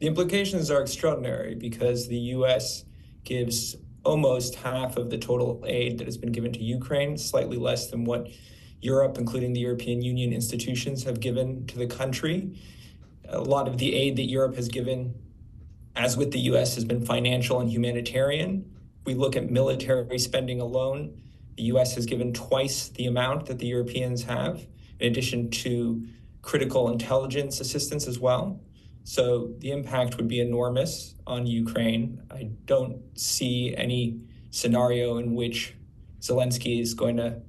The implications are extraordinary because the U.S. gives almost half of the total aid that has been given to Ukraine, slightly less than what Europe, including the European Union institutions, have given to the country. A lot of the aid that Europe has given, as with the U.S., has been financial and humanitarian. If we look at military spending alone, the U.S. has given twice the amount that the Europeans have, in addition to critical intelligence assistance as well. So the impact would be enormous on Ukraine. I don't see any scenario in which Zelensky is going to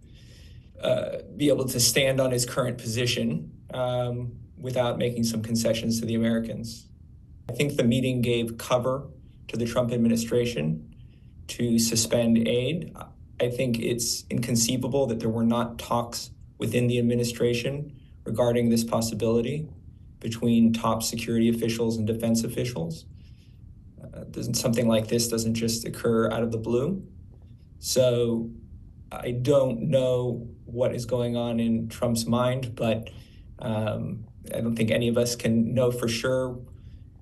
be able to stand on his current position without making some concessions to the Americans. I think the meeting gave cover to the Trump administration to suspend aid. I think it's inconceivable that there were not talks within the administration regarding this possibility between top security officials and defense officials. Something like this doesn't just occur out of the blue. So I don't know what is going on in Trump's mind, but I don't think any of us can know for sure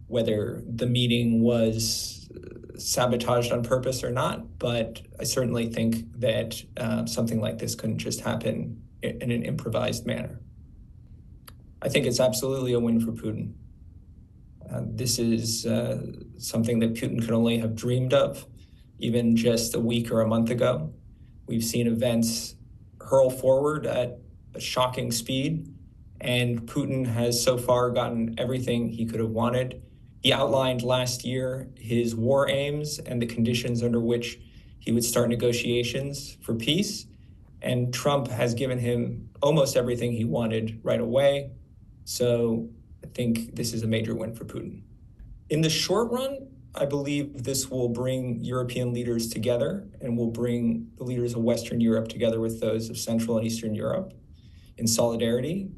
whether the meeting was sabotaged on purpose or not. But I certainly think that something like this couldn't just happen in an improvised manner. I think it's absolutely a win for Putin. This is something that Putin could only have dreamed of even just a week or a month ago. We've seen events hurl forward at a shocking speed, and Putin has so far gotten everything he could have wanted. He outlined last year his war aims and the conditions under which he would start negotiations for peace, and Trump has given him almost everything he wanted right away. So I think this is a major win for Putin. In the short run, I believe this will bring European leaders together and will bring the leaders of Western Europe together with those of Central and Eastern Europe in solidarity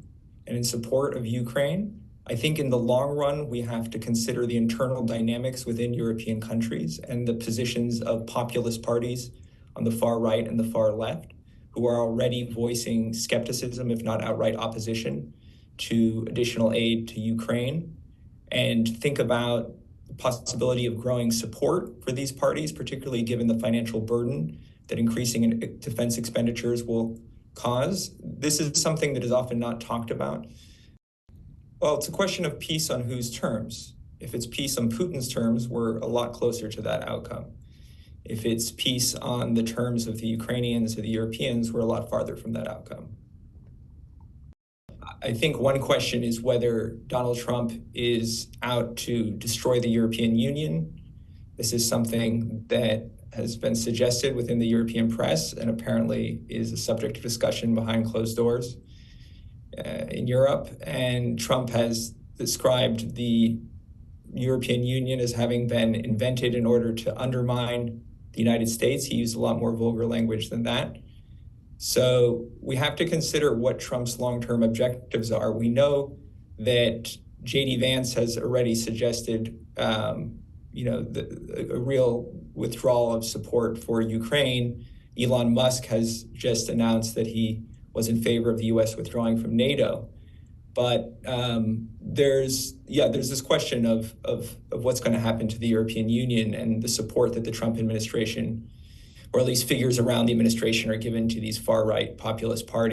and in support of Ukraine. I think in the long run, we have to consider the internal dynamics within European countries and the positions of populist parties on the far right and the far left, who are already voicing skepticism, if not outright opposition, to additional aid to Ukraine, and think about the possibility of growing support for these parties, particularly given the financial burden that increasing defense expenditures will cause. This is something that is often not talked about. Well, it's a question of peace on whose terms. If it's peace on Putin's terms, we're a lot closer to that outcome. If it's peace on the terms of the Ukrainians or the Europeans, we're a lot farther from that outcome. I think one question is whether Donald Trump is out to destroy the European Union. This is something that has been suggested within the European press and apparently is a subject of discussion behind closed doors in Europe. And Trump has described the European Union as having been invented in order to undermine the United States. He used a lot more vulgar language than that. So we have to consider what Trump's long-term objectives are. We know that J.D. Vance has already suggested, a real withdrawal of support for Ukraine. Elon Musk has just announced that he was in favor of the U.S. withdrawing from NATO. But there's this question of what's going to happen to the European Union and the support that the Trump administration, or at least figures around the administration, are given to these far-right populist parties.